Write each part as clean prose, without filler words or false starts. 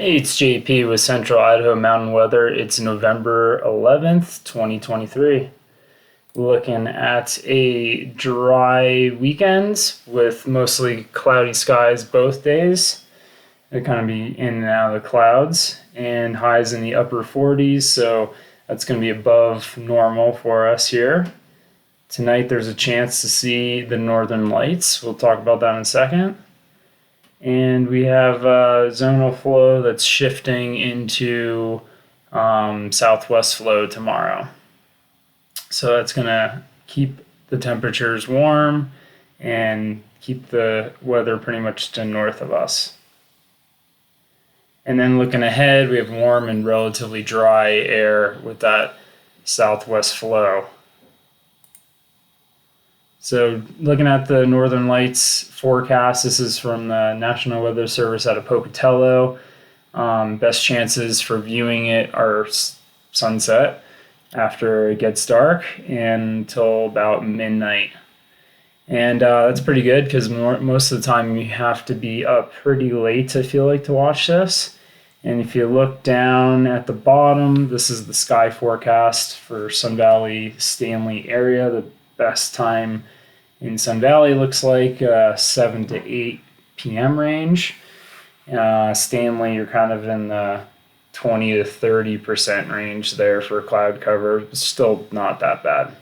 Hey, it's JP with Central Idaho Mountain Weather. It's November 11th, 2023. Looking at a dry weekend with mostly cloudy skies both days. They're kind of be in and out of the clouds and highs in the upper 40s, so that's going to be above normal for us here. Tonight there's a chance to see the northern lights. We'll talk about that in a second. And we have zonal flow that's shifting into southwest flow tomorrow. So that's going to keep the temperatures warm and keep the weather pretty much to north of us. And then looking ahead, we have warm and relatively dry air with that southwest flow. So looking at the Northern Lights forecast, this is from the National Weather Service out of Pocatello. Best chances for viewing it are sunset after it gets dark and until about midnight. And that's pretty good because most of the time you have to be up pretty late, I feel like, to watch this. And if you look down at the bottom, this is the sky forecast for Sun Valley, Stanley area. The best time in Sun Valley looks like 7 to 8 p.m. range. Stanley, you're kind of in the 20 to 30% range there for cloud cover. It's still not that bad.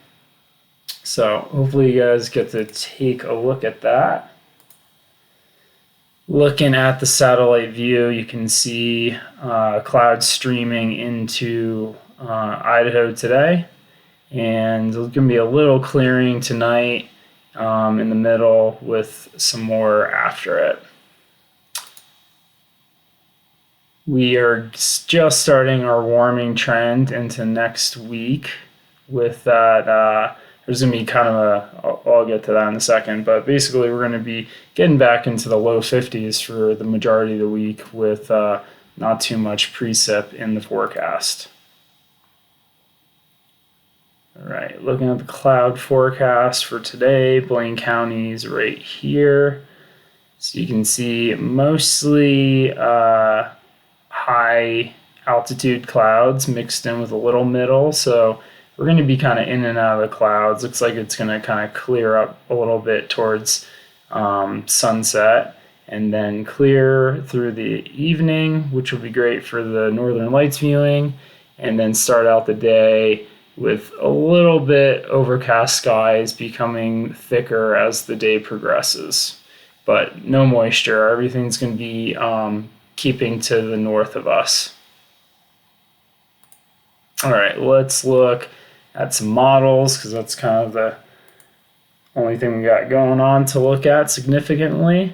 So hopefully you guys get to take a look at that. Looking at the satellite view, you can see clouds streaming into Idaho today. And there's going to be a little clearing tonight in the middle with some more after it. We are just starting our warming trend into next week with that. There's going to be kind of I'll get to that in a second, but basically we're going to be getting back into the low 50s for the majority of the week with not too much precip in the forecast. All right, looking at the cloud forecast for today, Blaine County is right here. So you can see mostly high altitude clouds mixed in with a little middle. So we're going to be kind of in and out of the clouds. Looks like it's going to kind of clear up a little bit towards sunset and then clear through the evening, which will be great for the Northern Lights viewing, and then start out the day with a little bit overcast skies becoming thicker as the day progresses. But no moisture. Everything's going to be keeping to the north of us. All right, let's look at some models because that's kind of the only thing we got going on to look at significantly.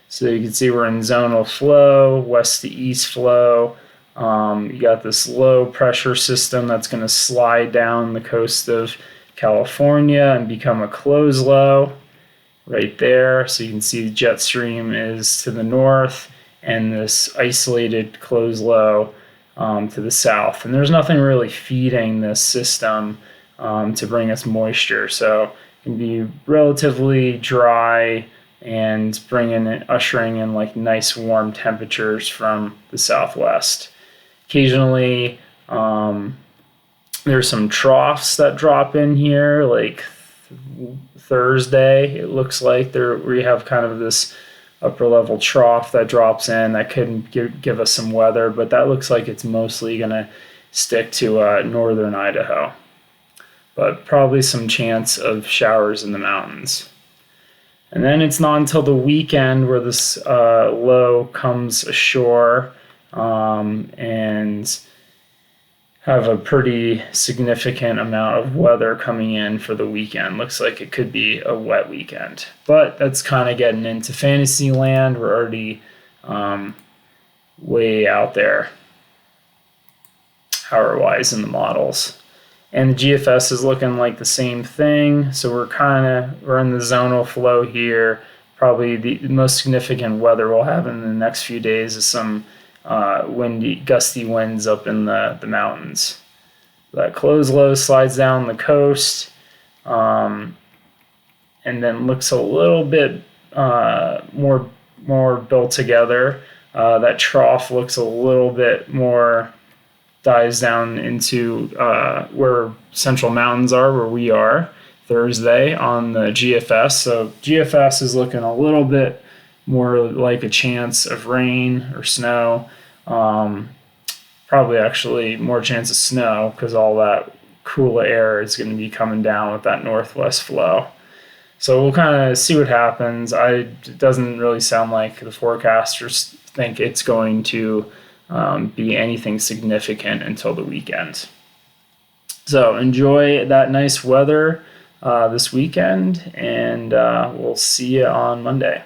So you can see we're in zonal flow, west to east flow. You got this low pressure system that's going to slide down the coast of California and become a closed low right there. So you can see the jet stream is to the north and this isolated closed low to the south. And there's nothing really feeding this system to bring us moisture. So it can be relatively dry and ushering in like nice warm temperatures from the southwest. Occasionally, there's some troughs that drop in here, like Thursday. It looks like we have kind of this upper level trough that drops in that could give us some weather, but that looks like it's mostly going to stick to northern Idaho. But probably some chance of showers in the mountains. And then it's not until the weekend where this low comes ashore and have a pretty significant amount of weather coming in for the weekend. Looks like it could be a wet weekend, but that's kind of getting into fantasy land. We're already way out there hour-wise in the models. And the GFS is looking like the same thing. So we're in the zonal flow here. Probably the most significant weather we'll have in the next few days is some windy, gusty winds up in the mountains. That closed low slides down the coast and then looks a little bit more built together That trough looks a little bit more, dives down into where Central Mountains are, where we are, Thursday on the GFS. So GFS is looking a little bit more like a chance of rain or snow. Probably actually more chance of snow because all that cool air is going to be coming down with that northwest flow. So we'll kind of see what happens. It doesn't really sound like the forecasters think it's going to be anything significant until the weekend. So enjoy that nice weather this weekend, and we'll see you on Monday.